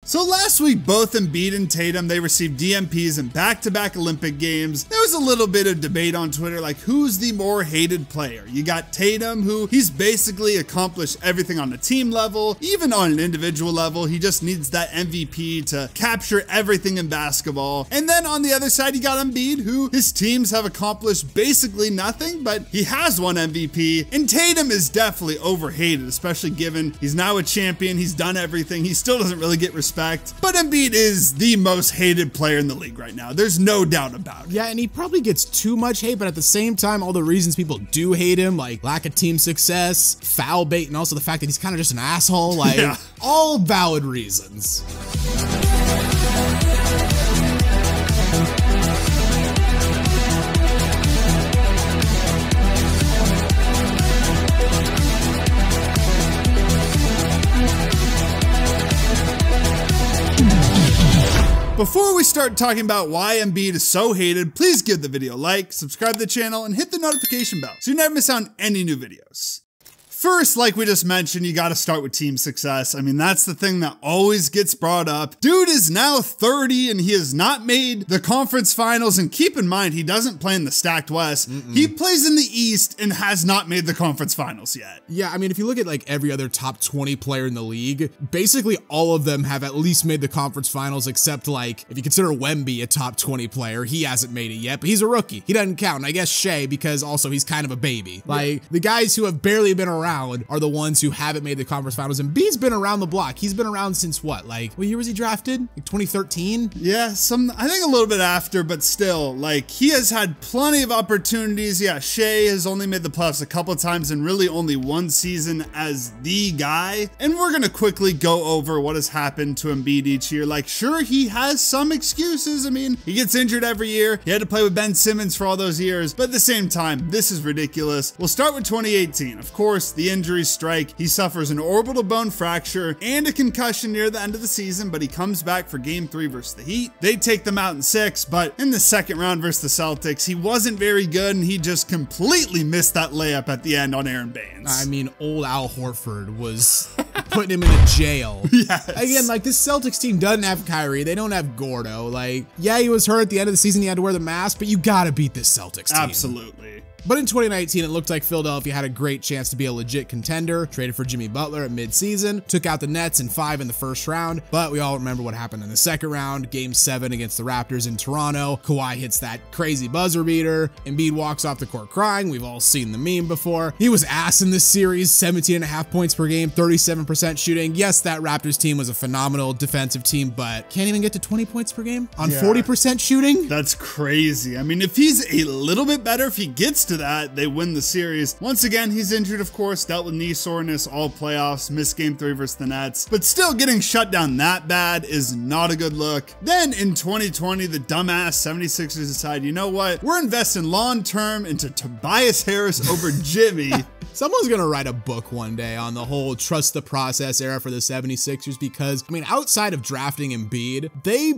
So last week, both Embiid and Tatum, they received DNPs in back-to-back Olympic games. There was a little bit of debate on Twitter, like who's the more hated player? You got Tatum, who he's basically accomplished everything on the team level, even on an individual level. He just needs that MVP to capture everything in basketball. And then on the other side, you got Embiid, who his teams have accomplished basically nothing, but he has won MVP. And Tatum is definitely overhated, especially given he's now a champion. He's done everything. He still doesn't really get respect. But Embiid is the most hated player in the league right now. There's no doubt about it. Yeah, and he probably gets too much hate, but at the same time, all the reasons people do hate him, like lack of team success, foul bait, and also the fact that he's kind of just an asshole, like all valid reasons. Before we start talking about why Embiid is so hated, please give the video a like, subscribe to the channel, and hit the notification bell so you never miss out on any new videos. First, like we just mentioned, you got to start with team success. I mean, that's the thing that always gets brought up. Dude is now 30 and he has not made the conference finals. And keep in mind, he doesn't play in the stacked West. He plays in the East and has not made the conference finals yet. Yeah, I mean, if you look at like every other top 20 player in the league, basically all of them have at least made the conference finals, except like if you consider Wemby a top 20 player, he hasn't made it yet, but he's a rookie. He doesn't count. And I guess Shea, because also he's kind of a baby. Like the guys who have barely been around are the ones who haven't made the conference finals. And B's been around the block. He's been around since what? Like, what year was he drafted? Like 2013? Yeah, I think a little bit after, but still, like, he has had plenty of opportunities. Yeah, Shea has only made the playoffs a couple of times and really only one season as the guy. And we're gonna quickly go over what has happened to Embiid each year. Like, sure, he has some excuses. I mean, he gets injured every year. He had to play with Ben Simmons for all those years, but at the same time, this is ridiculous. We'll start with 2018. Of course, the injuries strike. He suffers an orbital bone fracture and a concussion near the end of the season, but he comes back for game 3 versus the Heat. They take them out in 6, but in the second round versus the Celtics, he wasn't very good and he just completely missed that layup at the end on Aaron Baines. I mean, old Al Horford was putting him in a jail. Yes. Again, like this Celtics team doesn't have Kyrie. They don't have Gordo. Like, yeah, he was hurt at the end of the season. He had to wear the mask, but you gotta beat this Celtics team. Absolutely. But in 2019, it looked like Philadelphia had a great chance to be a legit contender, traded for Jimmy Butler at midseason, took out the Nets in 5 in the first round, but we all remember what happened in the second round, game 7 against the Raptors in Toronto. Kawhi hits that crazy buzzer beater, Embiid walks off the court crying. We've all seen the meme before. He was ass in this series, 17.5 points per game, 37% shooting. Yes, that Raptors team was a phenomenal defensive team, but can't even get to 20 points per game on 40% shooting? That's crazy. I mean, if he's a little bit better, if he gets to that, they win the series. Once again, he's injured, of course, dealt with knee soreness all playoffs, missed game 3 versus the Nets, but still getting shut down that bad is not a good look. Then in 2020, the dumbass 76ers decide, you know what? We're investing long-term into Tobias Harris over Jimmy. Someone's gonna write a book one day on the whole trust the process era for the 76ers because, I mean, outside of drafting Embiid, they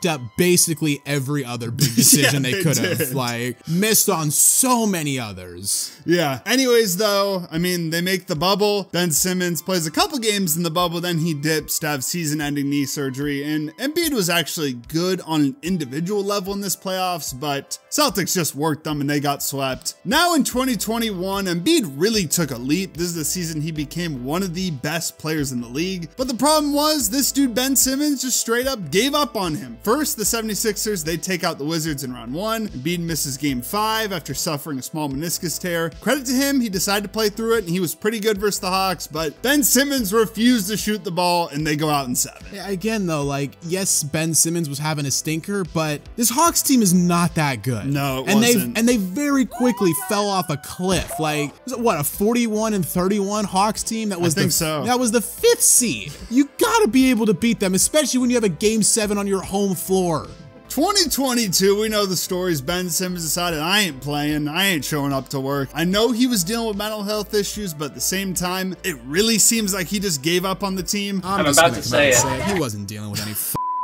up basically every other big decision they could have, like, missed on so many others. Yeah. Anyways, though, I mean, they make the bubble. Ben Simmons plays a couple games in the bubble, then he dips to have season-ending knee surgery, and Embiid was actually good on an individual level in this playoffs, but Celtics just worked them and they got swept. Now in 2021, Embiid really took a leap. This is the season he became one of the best players in the league, but the problem was this dude Ben Simmons just straight up gave up on him. First, the 76ers, they take out the Wizards in round 1. Embiid misses game 5 after suffering a small meniscus tear. Credit to him, he decided to play through it and he was pretty good versus the Hawks, but Ben Simmons refused to shoot the ball and they go out in 7. Yeah, again though, like, yes, Ben Simmons was having a stinker, but this Hawks team is not that good. No, it wasn't. And they very quickly fell off a cliff. Like, was it what, a 41-31 Hawks team? That was I think so. That was the 5th seed. You gotta be able to beat them, especially when you have a game 7 on your home floor. 2022, we know the stories. Ben Simmons decided, I ain't playing, I ain't showing up to work. I know he was dealing with mental health issues, but at the same time, it really seems like he just gave up on the team. I'm about to say it. He wasn't dealing with any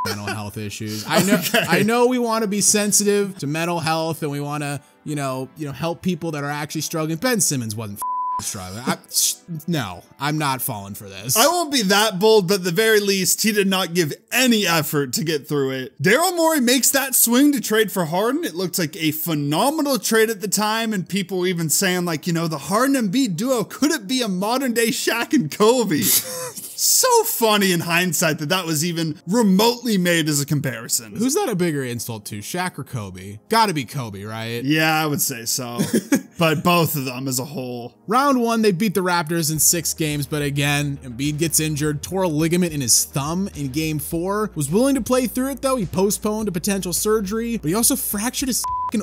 mental health issues. I know we want to be sensitive to mental health and we want to, you know, help people that are actually struggling. Ben Simmons wasn't No, I'm not falling for this. I won't be that bold, but at the very least, he did not give any effort to get through it. Daryl Morey makes that swing to trade for Harden. It looked like a phenomenal trade at the time, and people were even saying, like, you know, the Harden-Embiid duo, could it be a modern-day Shaq and Kobe? So funny in hindsight that was even remotely made as a comparison. Who's that a bigger insult to, Shaq or Kobe? Gotta be Kobe, right? Yeah, I would say so. But both of them as a whole. Round 1, they beat the Raptors in 6 games, but again, Embiid gets injured, tore a ligament in his thumb in game 4. Was willing to play through it though. He postponed a potential surgery, but he also fractured his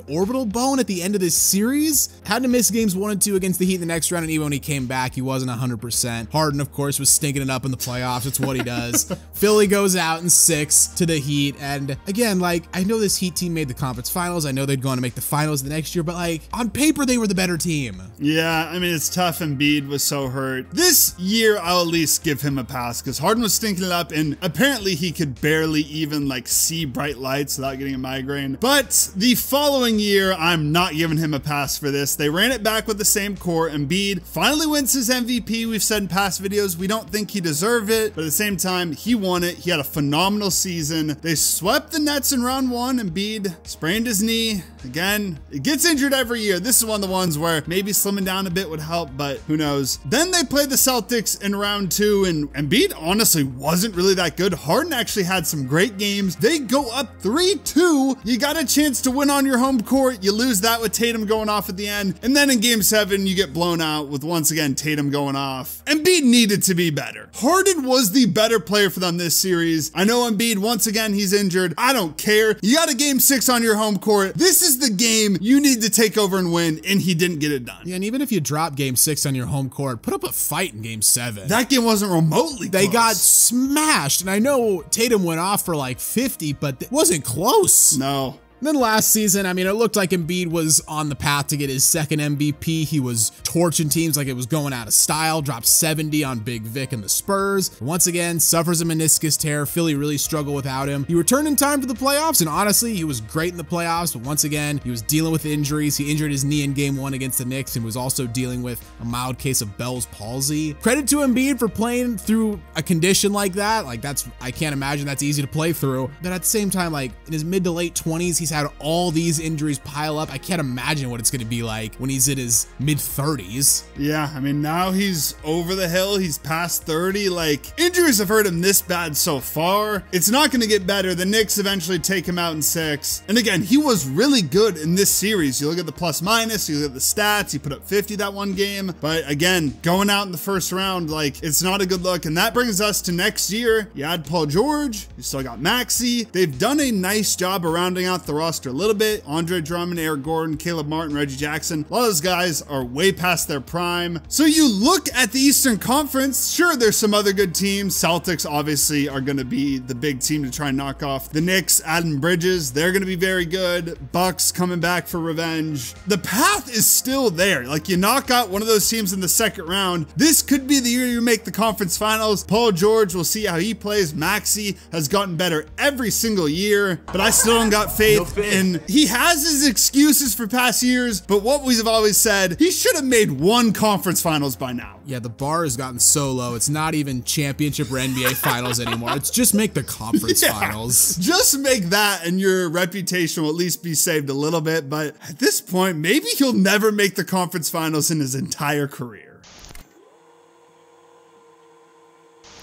orbital bone at the end of this series. Had to miss games 1 and 2 against the Heat in the next round, and even when he came back, he wasn't 100%. Harden, of course, was stinking it up in the playoffs. It's what he does. Philly goes out in 6 to the Heat, and again, like, I know this Heat team made the conference finals. I know they'd go on to make the finals the next year, but like, on paper, they were the better team. Yeah, I mean, it's tough. Embiid was so hurt. This year, I'll at least give him a pass because Harden was stinking it up, and apparently he could barely even like see bright lights without getting a migraine. But the following year, I'm not giving him a pass for this. They ran it back with the same core. Embiid finally wins his MVP. We've said in past videos, we don't think he deserved it, but at the same time, he won it. He had a phenomenal season. They swept the Nets in round 1. Embiid sprained his knee. Again, it gets injured every year. This is one of the ones where maybe slimming down a bit would help, but who knows. Then they played the Celtics in round 2, and Embiid honestly wasn't really that good. Harden actually had some great games. They go up 3-2. You got a chance to win on your home court. You lose that with Tatum going off at the end. And then in game 7, you get blown out with, once again, Tatum going off. Embiid needed to be better. Harden was the better player for them this series. I know Embiid, once again, he's injured. I don't care. You got a game 6 on your home court. This is the game you need to take over and win, and he didn't get it done. Yeah, and even if you drop game 6 on your home court, put up a fight in game 7. That game wasn't remotely close. They got smashed, and I know Tatum went off for like 50, but it wasn't close. No. Then last season, I mean, it looked like Embiid was on the path to get his second MVP. He was torching teams like it was going out of style, dropped 70 on Big Vic and the Spurs. Once again, suffers a meniscus tear. Philly really struggled without him. He returned in time for the playoffs, and honestly, he was great in the playoffs, but once again, he was dealing with injuries. He injured his knee in game 1 against the Knicks and was also dealing with a mild case of Bell's palsy. Credit to Embiid for playing through a condition like that. Like, I can't imagine that's easy to play through. But at the same time, like, in his mid to late 20s, he's had all these injuries pile up. I can't imagine what it's going to be like when he's in his mid 30s. Yeah, I mean, now he's over the hill. He's past 30. Like, injuries have hurt him this bad so far. It's not going to get better. The Knicks eventually take him out in 6. And again, he was really good in this series. You look at the plus minus, you look at the stats, he put up 50 that one game. But again, going out in the first round, like, it's not a good look. And that brings us to next year. You add Paul George, you still got Maxey. They've done a nice job of rounding out the roster a little bit. Andre Drummond, Eric Gordon, Caleb Martin, Reggie Jackson. A lot of those guys are way past their prime. So you look at the Eastern Conference, sure, there's some other good teams. Celtics obviously are going to be the big team to try and knock off the Knicks. Adam Bridges, they're going to be very good. Bucks coming back for revenge. The path is still there. Like, you knock out one of those teams in the second round. This could be the year you make the conference finals. Paul George, we'll see how he plays. Maxey has gotten better every single year, but I still don't got faith in. He has his excuses for past years, but what we've always said, he should have made one conference finals by now. Yeah, the bar has gotten so low. It's not even championship or NBA finals anymore. It's just make the conference finals. Just make that and your reputation will at least be saved a little bit. But at this point, maybe he'll never make the conference finals in his entire career.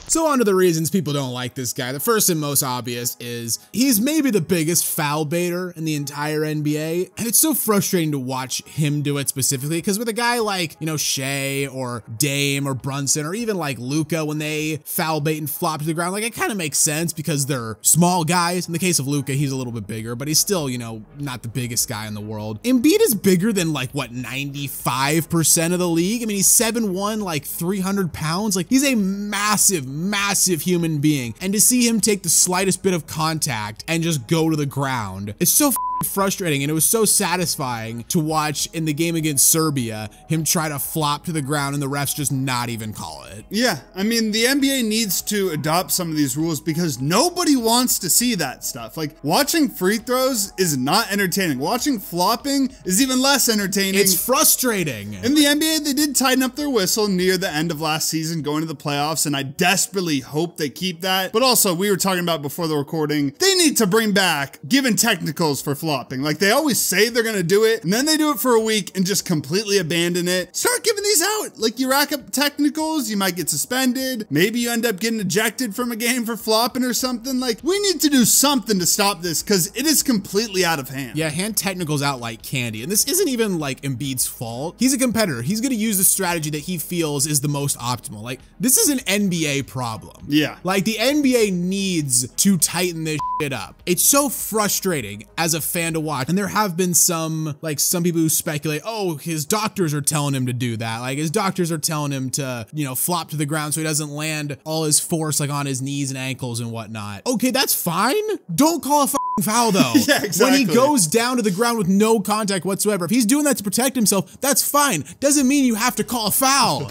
So on to the reasons people don't like this guy. The first and most obvious is he's maybe the biggest foul baiter in the entire NBA. And it's so frustrating to watch him do it specifically because with a guy like, you know, Shea or Dame or Brunson or even like Luka, when they foul bait and flop to the ground, like it kind of makes sense because they're small guys. In the case of Luka, he's a little bit bigger, but he's still, you know, not the biggest guy in the world. Embiid is bigger than like, what, 95% of the league? I mean, he's 7'1", like 300 pounds. Like he's a massive massive human being, and to see him take the slightest bit of contact and just go to the ground, it's so frustrating. And it was so satisfying to watch in the game against Serbia, him try to flop to the ground and the refs just not even call it. Yeah, I mean, the NBA needs to adopt some of these rules because nobody wants to see that stuff. Like, watching free throws is not entertaining. Watching flopping is even less entertaining. It's frustrating. In the NBA, they did tighten up their whistle near the end of last season, going to the playoffs, and I desperately hope they keep that. But also, we were talking about before the recording, they need to bring back giving technicals for flopping. Like, they always say they're gonna do it, and then they do it for a week and just completely abandon it. Start giving these out. Like, you rack up technicals, you might get suspended. Maybe you end up getting ejected from a game for flopping or something. Like, we need to do something to stop this because it is completely out of hand. Yeah, hand technicals out like candy. And this isn't even like Embiid's fault. He's a competitor. He's gonna use the strategy that he feels is the most optimal. Like, this is an NBA problem. Yeah. Like, the NBA needs to tighten this shit up. It's so frustrating as a fan to watch. And there have been some people who speculate, oh, his doctors are telling him to do that. Like, his doctors are telling him to, you know, flop to the ground so he doesn't land all his force like on his knees and ankles and whatnot. Okay, that's fine. Don't call a foul though. Yeah, exactly. When he goes down to the ground with no contact whatsoever, if he's doing that to protect himself, that's fine. Doesn't mean you have to call a foul.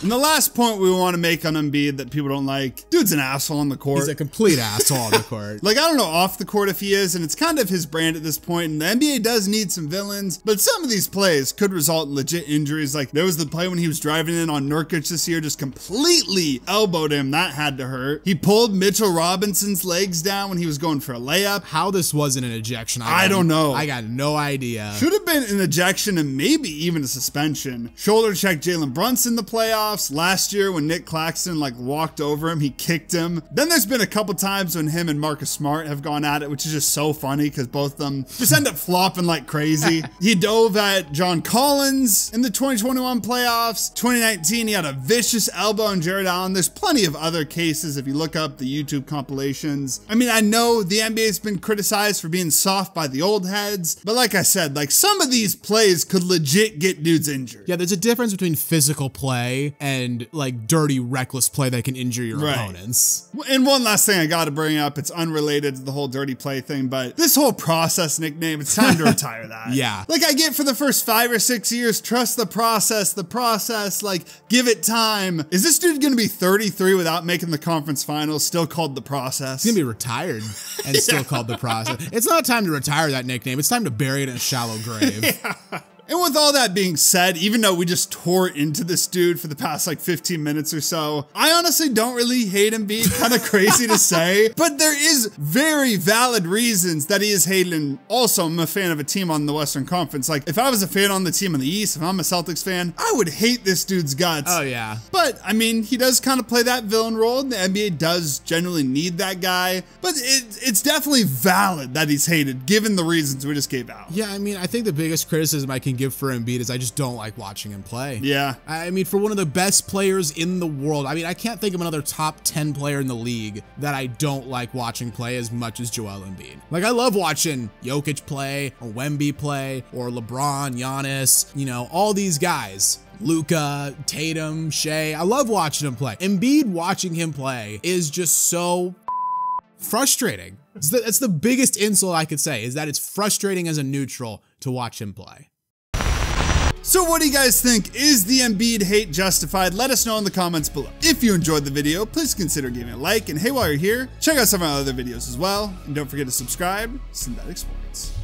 And the last point we want to make on Embiid that people don't like, dude's an asshole on the court. He's a complete asshole on the court. Like, I don't know off the court if he is, and it's kind of his brand at this point, and the NBA does need some villains, but some of these plays could result in legit injuries. Like, there was the play when he was driving in on Nurkic this year, just completely elbowed him. That had to hurt. He pulled Mitchell Robinson's legs down when he was going for a layup. How this wasn't an ejection, I don't know. I got no idea. Should have been an ejection and maybe even a suspension. Shoulder checked Jalen Brunson in the playoffs. Last year when Nick Claxton walked over him, he kicked him. Then there's been a couple times when him and Marcus Smart have gone at it, which is just so funny because both of them just end up flopping like crazy. He dove at John Collins in the 2021 playoffs. 2019, he had a vicious elbow on Jared Allen. There's plenty of other cases if you look up the YouTube compilations. I mean, I know the NBA's been criticized for being soft by the old heads, but like I said, like, some of these plays could legit get dudes injured. Yeah, there's a difference between physical play and like dirty, reckless play that can injure your opponents. And one last thing I gotta bring up, it's unrelated to the whole dirty play thing, but this whole process nickname, it's time to retire that. Yeah. Like, I get for the first 5 or 6 years, trust the process, like, give it time. Is this dude gonna be 33 without making the conference finals, still called the process? He's gonna be retired and still called the process. It's not time to retire that nickname. It's time to bury it in a shallow grave. Yeah. And with all that being said, even though we just tore into this dude for the past 15 minutes or so, I honestly don't really hate Embiid. Kind of crazy to say, but there is very valid reasons that he is hated. And also, I'm a fan of a team on the Western Conference. Like, if I was a fan on the team in the East, if I'm a Celtics fan, I would hate this dude's guts. Oh yeah. But I mean, he does kind of play that villain role. The NBA does generally need that guy, but it's definitely valid that he's hated given the reasons we just gave out. Yeah, I mean, I think the biggest criticism I can give for Embiid is I just don't like watching him play. Yeah. I mean, for one of the best players in the world, I mean, I can't think of another top 10 player in the league that I don't like watching play as much as Joel Embiid. Like, I love watching Jokic play, or Wemby play, or LeBron, Giannis, you know, all these guys. Luka, Tatum, Shea. I love watching him play. Embiid, watching him play is just so frustrating. That's the biggest insult I could say, is that it's frustrating as a neutral to watch him play. So what do you guys think? Is the Embiid hate justified? Let us know in the comments below. If you enjoyed the video, please consider giving it a like. And hey, while you're here, check out some of our other videos as well. And don't forget to subscribe. Synthetic Sports.